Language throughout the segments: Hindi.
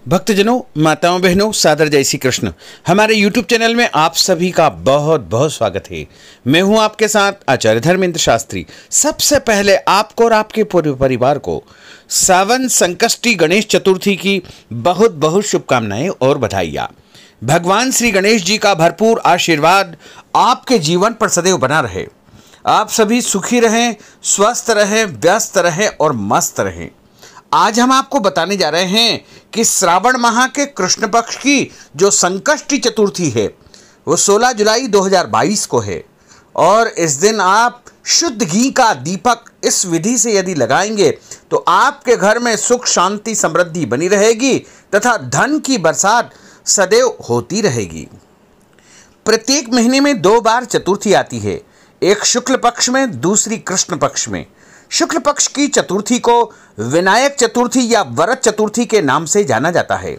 भक्तजनों, माताओं, बहनों, सादर जय श्री कृष्ण। हमारे YouTube चैनल में आप सभी का बहुत बहुत स्वागत है। मैं हूं आपके साथ आचार्य धर्मेंद्र शास्त्री। सबसे पहले आपको और आपके पूरे परिवार को सावन संकष्टी गणेश चतुर्थी की बहुत बहुत शुभकामनाएं और बधाइयां। भगवान श्री गणेश जी का भरपूर आशीर्वाद आपके जीवन पर सदैव बना रहे। आप सभी सुखी रहें, स्वस्थ रहें, व्यस्त रहें और मस्त रहें। आज हम आपको बताने जा रहे हैं कि श्रावण माह के कृष्ण पक्ष की जो संकष्टी चतुर्थी है वो 16 जुलाई 2022 को है। और इस दिन आप शुद्ध घी का दीपक इस विधि से यदि लगाएंगे तो आपके घर में सुख, शांति, समृद्धि बनी रहेगी तथा धन की बरसात सदैव होती रहेगी। प्रत्येक महीने में 2 बार चतुर्थी आती है, एक शुक्ल पक्ष में, दूसरी कृष्ण पक्ष में। शुक्ल पक्ष की चतुर्थी को विनायक चतुर्थी या वरद चतुर्थी के नाम से जाना जाता है,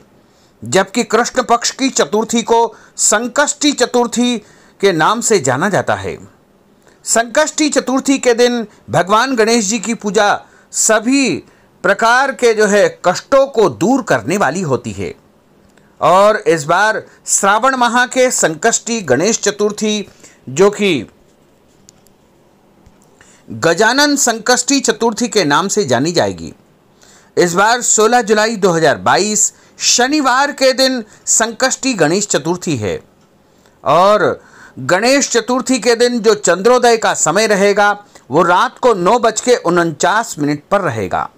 जबकि कृष्ण पक्ष की चतुर्थी को संकष्टी चतुर्थी के नाम से जाना जाता है। संकष्टी चतुर्थी के दिन भगवान गणेश जी की पूजा सभी प्रकार के कष्टों को दूर करने वाली होती है। और इस बार श्रावण माह के संकष्टी गणेश चतुर्थी जो कि गजानन संकष्टी चतुर्थी के नाम से जानी जाएगी। इस बार 16 जुलाई 2022 शनिवार के दिन संकष्टी गणेश चतुर्थी है। और गणेश चतुर्थी के दिन जो चंद्रोदय का समय रहेगा वो रात को 9:49 पर रहेगा।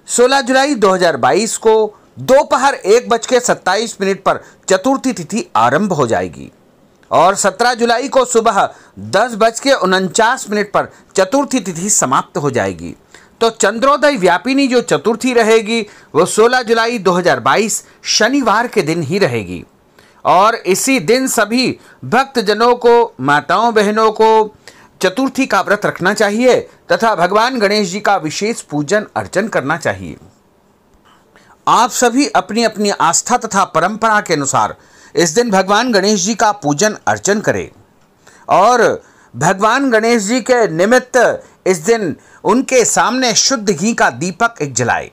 16 जुलाई 2022 को दोपहर 1:27 पर चतुर्थी तिथि आरंभ हो जाएगी और 17 जुलाई को सुबह 10:49 पर चतुर्थी तिथि समाप्त हो जाएगी। तो चंद्रोदय व्यापिनी जो चतुर्थी रहेगी वो 16 जुलाई 2022 शनिवार के दिन ही रहेगी। और इसी दिन सभी भक्तजनों को, माताओं बहनों को चतुर्थी का व्रत रखना चाहिए तथा भगवान गणेश जी का विशेष पूजन अर्चन करना चाहिए। आप सभी अपनी अपनी आस्था तथा परंपरा के अनुसार इस दिन भगवान गणेश जी का पूजन अर्चन करें और भगवान गणेश जी के निमित्त इस दिन उनके सामने शुद्ध घी का दीपक एक जलाए।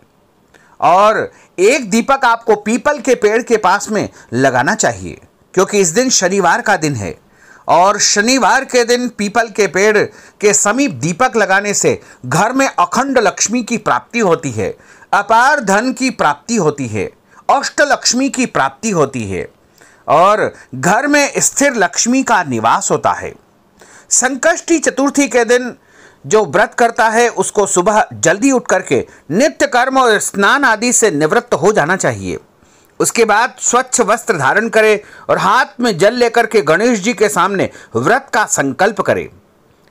और एक दीपक आपको पीपल के पेड़ के पास में लगाना चाहिए, क्योंकि इस दिन शनिवार का दिन है और शनिवार के दिन पीपल के पेड़ के समीप दीपक लगाने से घर में अखंड लक्ष्मी की प्राप्ति होती है, अपार धन की प्राप्ति होती है, अष्टलक्ष्मी की प्राप्ति होती है और घर में स्थिर लक्ष्मी का निवास होता है। संकष्टी चतुर्थी के दिन जो व्रत करता है उसको सुबह जल्दी उठ करके नित्य कर्म और स्नान आदि से निवृत्त हो जाना चाहिए। उसके बाद स्वच्छ वस्त्र धारण करे और हाथ में जल लेकर के गणेश जी के सामने व्रत का संकल्प करे।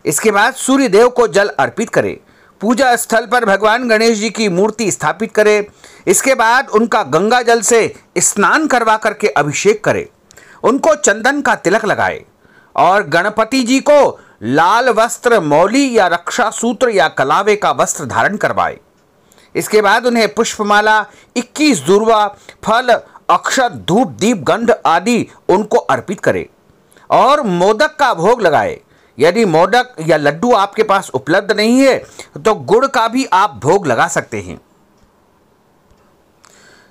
इसके बाद सूर्य देव को जल अर्पित करे, पूजा स्थल पर भगवान गणेश जी की मूर्ति स्थापित करे। इसके बाद उनका गंगा जल से स्नान करवा करके अभिषेक करे, उनको चंदन का तिलक लगाए और गणपति जी को लाल वस्त्र, मौली या रक्षा सूत्र या कलावे का वस्त्र धारण करवाए। इसके बाद उन्हें पुष्पमाला, 21 दूर्वा, फल, अक्षत, धूप, दीप, गंध आदि उनको अर्पित करे और मोदक का भोग लगाए। यदि मोदक या लड्डू आपके पास उपलब्ध नहीं है तो गुड़ का भी आप भोग लगा सकते हैं।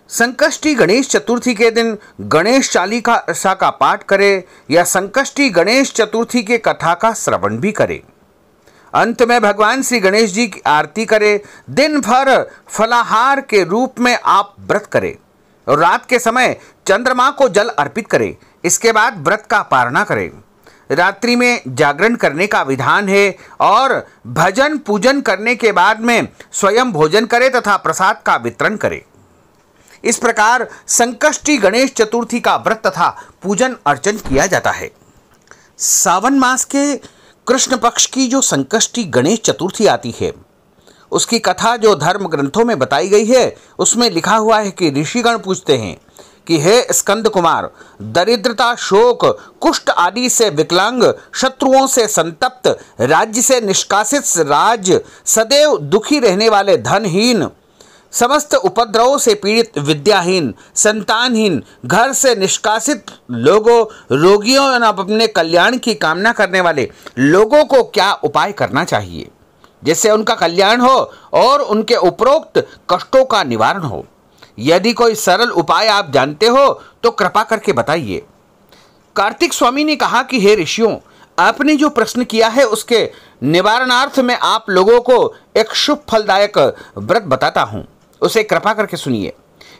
संकष्टी गणेश चतुर्थी के दिन गणेश चालीसा का पाठ करें या संकष्टी गणेश चतुर्थी के कथा का श्रवण भी करें। अंत में भगवान श्री गणेश जी की आरती करें। दिन भर फलाहार के रूप में आप व्रत करें और रात के समय चंद्रमा को जल अर्पित करें। इसके बाद व्रत का पारणा करें। रात्रि में जागरण करने का विधान है और भजन पूजन करने के बाद में स्वयं भोजन करें तथा प्रसाद का वितरण करें। इस प्रकार संकष्टी गणेश चतुर्थी का व्रत तथा पूजन अर्चन किया जाता है। सावन मास के कृष्ण पक्ष की जो संकष्टी गणेश चतुर्थी आती है उसकी कथा जो धर्म ग्रंथों में बताई गई है उसमें लिखा हुआ है कि ऋषिगण पूछते हैं कि हे स्कंद कुमार, दरिद्रता, शोक, कुष्ठ आदि से विकलांग, शत्रुओं से संतप्त, राज्य से निष्कासित, सदैव दुखी रहने वाले, धनहीन, समस्त उपद्रवों से पीड़ित, विद्याहीन, संतानहीन, घर से निष्कासित लोगों, रोगियों और अपने कल्याण की कामना करने वाले लोगों को क्या उपाय करना चाहिए जिससे उनका कल्याण हो और उनके उपरोक्त कष्टों का निवारण हो। यदि कोई सरल उपाय आप जानते हो तो कृपा करके बताइए। कार्तिक स्वामी ने कहा कि हे ऋषियों, आपने जो प्रश्न किया है उसके निवारणार्थ में आप लोगों को एक शुभ फलदायक व्रत बताता हूं, उसे कृपा करके सुनिए।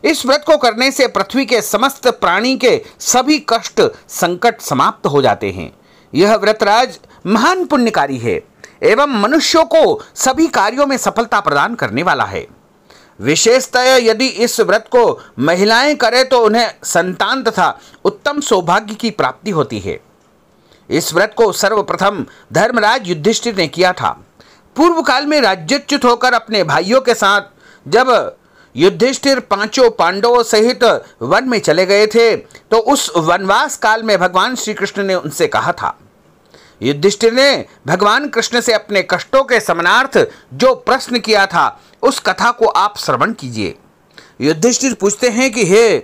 इस व्रत को करने से पृथ्वी के समस्त प्राणी के सभी कष्ट संकट समाप्त हो जाते हैं। यह व्रतराज महान पुण्यकारी है एवं मनुष्यों को सभी कार्यों में सफलता प्रदान करने वाला है। विशेषतः यदि इस व्रत को महिलाएं करें तो उन्हें संतान तथा उत्तम सौभाग्य की प्राप्ति होती है। इस व्रत को सर्वप्रथम धर्मराज युधिष्ठिर ने किया था। पूर्व काल में राज्यच्युत होकर अपने भाइयों के साथ जब युधिष्ठिर पांचों पांडवों सहित वन में चले गए थे तो उस वनवास काल में भगवान श्री कृष्ण ने उनसे कहा था। युधिष्ठिर ने भगवान कृष्ण से अपने कष्टों के समानार्थ जो प्रश्न किया था उस कथा को आप श्रवण कीजिए। युधिष्ठिर पूछते हैं कि हे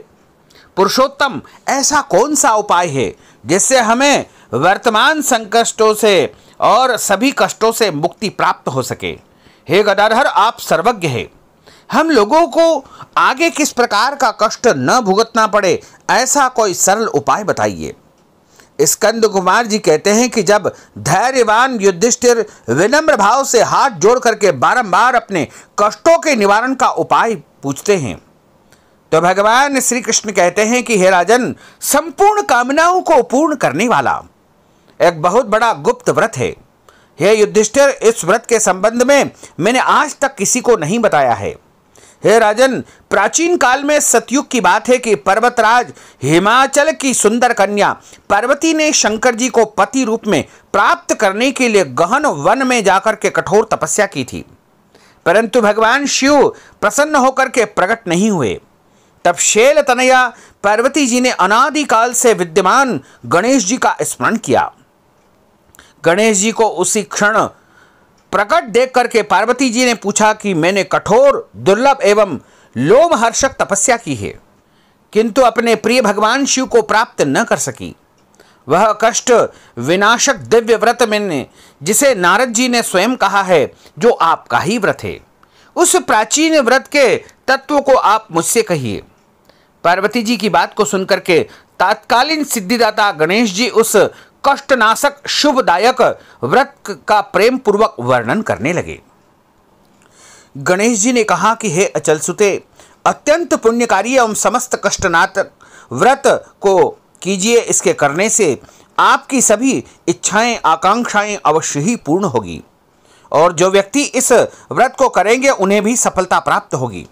पुरुषोत्तम, ऐसा कौन सा उपाय है जिससे हमें वर्तमान संकटों से और सभी कष्टों से मुक्ति प्राप्त हो सके। हे गदाधर, आप सर्वज्ञ हैं, हम लोगों को आगे किस प्रकार का कष्ट न भुगतना पड़े ऐसा कोई सरल उपाय बताइए। स्कंद कुमार जी कहते हैं कि जब धैर्यवान युधिष्ठिर विनम्र भाव से हाथ जोड़ करके बारंबार अपने कष्टों के निवारण का उपाय पूछते हैं तो भगवान श्री कृष्ण कहते हैं कि हे राजन, संपूर्ण कामनाओं को पूर्ण करने वाला एक बहुत बड़ा गुप्त व्रत है। हे युधिष्ठिर, इस व्रत के संबंध में मैंने आज तक किसी को नहीं बताया है। हे राजन, प्राचीन काल में सतयुग की बात है कि पर्वतराज हिमाचल की सुंदर कन्या पार्वती ने शंकर जी को पति रूप में प्राप्त करने के लिए गहन वन में जाकर के कठोर तपस्या की थी, परंतु भगवान शिव प्रसन्न होकर के प्रकट नहीं हुए। तब शैल तनया पार्वती जी ने अनादिकाल से विद्यमान गणेश जी का स्मरण किया। गणेश जी को उसी क्षण प्रकट देख करके पार्वती जी ने पूछा कि मैंने कठोर, दुर्लभ एवं लोमहर्षक तपस्या की है किंतु अपने प्रिय भगवान शिव को प्राप्त न कर सकी। वह कष्ट विनाशक दिव्य व्रत मैंने जिसे नारद जी ने स्वयं कहा है, जो आपका ही व्रत है, उस प्राचीन व्रत के तत्व को आप मुझसे कहिए। पार्वती जी की बात को सुनकर के तात्कालीन सिद्धिदाता गणेश जी उस कष्टनाशक शुभदायक व्रत का प्रेम पूर्वक वर्णन करने लगे। गणेश जी ने कहा कि हे अचल सुते, अत्यंत पुण्यकारी एवं समस्त कष्टनाशक व्रत को कीजिए। इसके करने से आपकी सभी इच्छाएं आकांक्षाएं अवश्य ही पूर्ण होगी और जो व्यक्ति इस व्रत को करेंगे उन्हें भी सफलता प्राप्त होगी।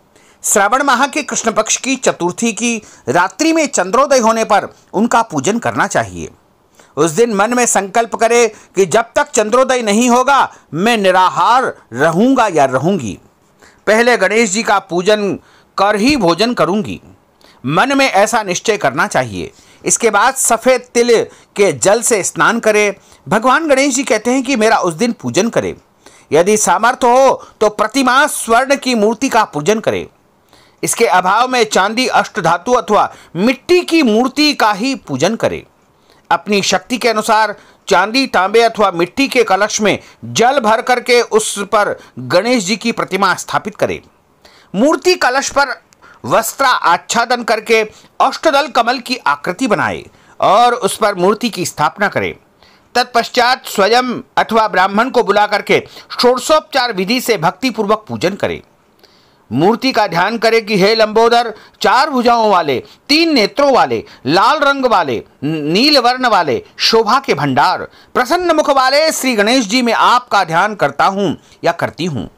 श्रावण माह के कृष्ण पक्ष की चतुर्थी की रात्रि में चंद्रोदय होने पर उनका पूजन करना चाहिए। उस दिन मन में संकल्प करे कि जब तक चंद्रोदय नहीं होगा मैं निराहार रहूंगा या रहूंगी। पहले गणेश जी का पूजन कर ही भोजन करूंगी, मन में ऐसा निश्चय करना चाहिए। इसके बाद सफ़ेद तिल के जल से स्नान करें। भगवान गणेश जी कहते हैं कि मेरा उस दिन पूजन करें। यदि सामर्थ्य हो तो प्रतिमा स्वर्ण की मूर्ति का पूजन करें। इसके अभाव में चांदी, अष्टधातु अथवा मिट्टी की मूर्ति का ही पूजन करें। अपनी शक्ति के अनुसार चांदी, तांबे अथवा मिट्टी के कलश में जल भर करके उस पर गणेश जी की प्रतिमा स्थापित करें। मूर्ति कलश पर वस्त्र आच्छादन करके अष्टदल कमल की आकृति बनाए और उस पर मूर्ति की स्थापना करें। तत्पश्चात स्वयं अथवा ब्राह्मण को बुला करके षोडशोपचार विधि से भक्तिपूर्वक पूजन करें। मूर्ति का ध्यान करें कि हे लंबोदर, 4 भुजाओं वाले, 3 नेत्रों वाले, लाल रंग वाले, नील वर्ण वाले, शोभा के भंडार, प्रसन्न मुख वाले श्री गणेश जी में आपका ध्यान करता हूँ या करती हूँ।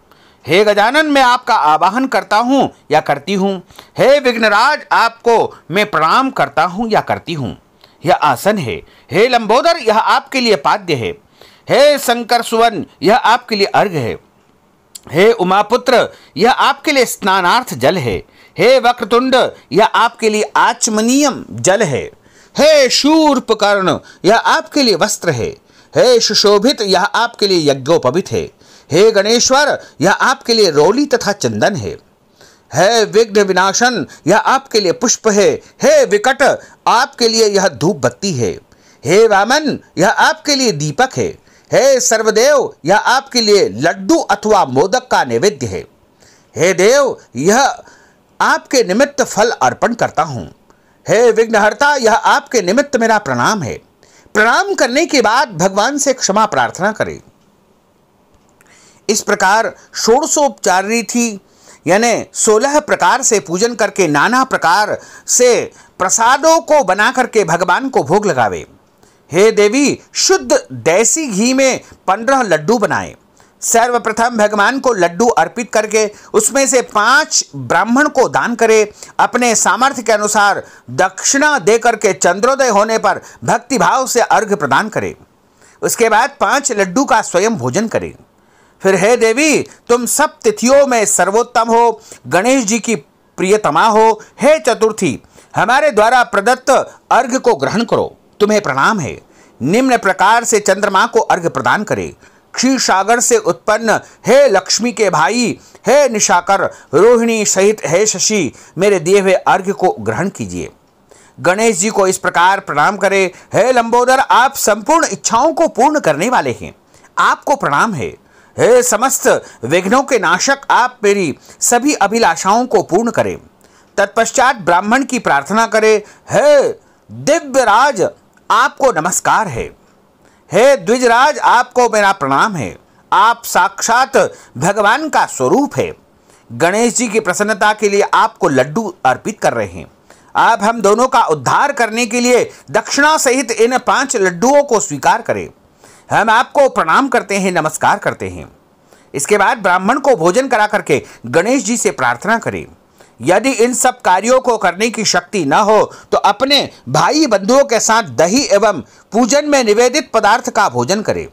हे गजानन, मैं आपका आवाहन करता हूँ या करती हूँ। हे विघ्नराज, आपको मैं प्रणाम करता हूँ या करती हूँ। यह आसन है। हे लंबोदर, यह आपके लिए पाद्य है। हे शंकर सुवन, यह आपके लिए अर्घ्य है। हे उमापुत्र, यह आपके लिए स्नानार्थ जल है। हे वक्रतुंड, यह आपके लिए आचमनीयम जल है। हे शूर्पकर्ण, यह आपके लिए वस्त्र है। हे सुशोभित, यह आपके लिए यज्ञोपवीत है। हे गणेश्वर, यह आपके लिए रोली तथा चंदन है। हे विघ्न विनाशन, यह आपके लिए पुष्प है। हे विकट, आपके लिए यह धूप बत्ती है। हे वामन, यह आपके लिए दीपक है। हे सर्वदेव, यह आपके लिए लड्डू अथवा मोदक का नैवेद्य है। हे देव, यह आपके निमित्त फल अर्पण करता हूं। हे विघ्नहर्ता, यह आपके निमित्त मेरा प्रणाम है। प्रणाम करने के बाद भगवान से क्षमा प्रार्थना करें। इस प्रकार षोडशोपचार रीति यानी 16 प्रकार से पूजन करके नाना प्रकार से प्रसादों को बना करके भगवान को भोग लगावे। हे देवी, शुद्ध देसी घी में 15 लड्डू बनाए। सर्वप्रथम भगवान को लड्डू अर्पित करके उसमें से 5 ब्राह्मण को दान करे। अपने सामर्थ्य के अनुसार दक्षिणा दे करके चंद्रोदय होने पर भक्ति भाव से अर्घ्य प्रदान करे। उसके बाद 5 लड्डू का स्वयं भोजन करे। फिर हे देवी, तुम सब तिथियों में सर्वोत्तम हो, गणेश जी की प्रियतमा हो। हे चतुर्थी, हमारे द्वारा प्रदत्त अर्घ्य को ग्रहण करो, तुम्हें प्रणाम है। निम्न प्रकार से चंद्रमा को अर्घ्य प्रदान करे। क्षीर सागर से उत्पन्न हे लक्ष्मी के भाई, हे निशाकर, रोहिणी सहित हे शशि, मेरे दिए हुए अर्घ्य को ग्रहण कीजिए। गणेश जी को इस प्रकार प्रणाम करें। हे लंबोदर, आप संपूर्ण इच्छाओं को पूर्ण करने वाले हैं, आपको प्रणाम है। हे समस्त विघ्नों के नाशक, आप मेरी सभी अभिलाषाओं को पूर्ण करें। तत्पश्चात ब्राह्मण की प्रार्थना करें। हे दिव्यराज, आपको नमस्कार है। हे द्विजराज, आपको मेरा प्रणाम है। आप साक्षात भगवान का स्वरूप है। गणेश जी की प्रसन्नता के लिए आपको लड्डू अर्पित कर रहे हैं। आप हम दोनों का उद्धार करने के लिए दक्षिणा सहित इन 5 लड्डुओं को स्वीकार करें। हम आपको प्रणाम करते हैं, नमस्कार करते हैं। इसके बाद ब्राह्मण को भोजन करा करके गणेश जी से प्रार्थना करें। यदि इन सब कार्यों को करने की शक्ति न हो तो अपने भाई बंधुओं के साथ दही एवं पूजन में निवेदित पदार्थ का भोजन करें।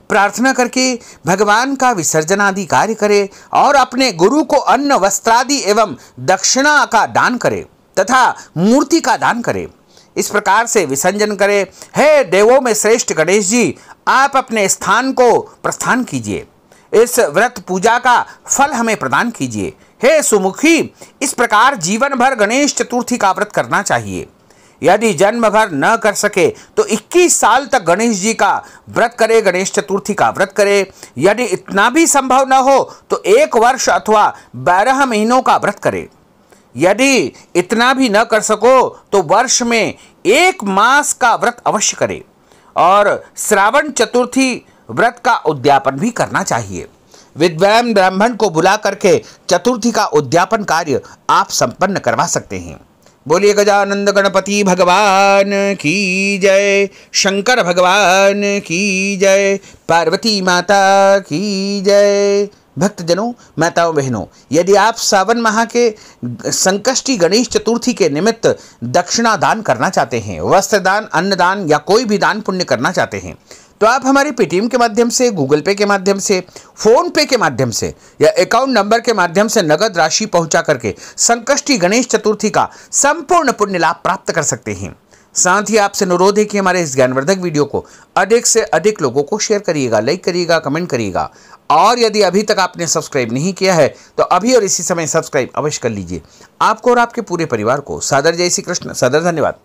प्रार्थना करके भगवान का विसर्जन आदि कार्य करे और अपने गुरु को अन्न वस्त्रादि एवं दक्षिणा का दान करे तथा मूर्ति का दान करे। इस प्रकार से विसर्जन करे। हे देवों में श्रेष्ठ गणेश जी, आप अपने स्थान को प्रस्थान कीजिए। इस व्रत पूजा का फल हमें प्रदान कीजिए। हे सुमुखी, इस प्रकार जीवन भर गणेश चतुर्थी का व्रत करना चाहिए। यदि जन्म भर न कर सके तो 21 साल तक गणेश जी का व्रत करे, गणेश चतुर्थी का व्रत करे। यदि इतना भी संभव न हो तो 1 वर्ष अथवा 12 महीनों का व्रत करे। यदि इतना भी न कर सको तो वर्ष में 1 मास का व्रत अवश्य करे और श्रावण चतुर्थी व्रत का उद्यापन भी करना चाहिए। विद्वान ब्राह्मण को बुला करके चतुर्थी का उद्यापन कार्य आप संपन्न करवा सकते हैं। बोलिए गजानंद गणपति भगवान की जय, शंकर भगवान की जय, पार्वती माता की जय। भक्तजनों, माताओं बहनों, यदि आप सावन माह के संकष्टी गणेश चतुर्थी के निमित्त दक्षिणा दान करना चाहते हैं, वस्त्र दान, अन्न दान या कोई भी दान पुण्य करना चाहते हैं तो आप हमारे पेटीएम के माध्यम से, गूगल पे के माध्यम से, फोन पे के माध्यम से या अकाउंट नंबर के माध्यम से नगद राशि पहुंचा करके संकष्टी गणेश चतुर्थी का संपूर्ण पुण्य लाभ प्राप्त कर सकते हैं। साथ ही आपसे अनुरोध है कि हमारे इस ज्ञानवर्धक वीडियो को अधिक से अधिक लोगों को शेयर करिएगा, लाइक करिएगा, कमेंट करिएगा और यदि अभी तक आपने सब्सक्राइब नहीं किया है तो अभी और इसी समय सब्सक्राइब अवश्य कर लीजिए। आपको और आपके पूरे परिवार को सादर जय श्री कृष्ण, सादर धन्यवाद।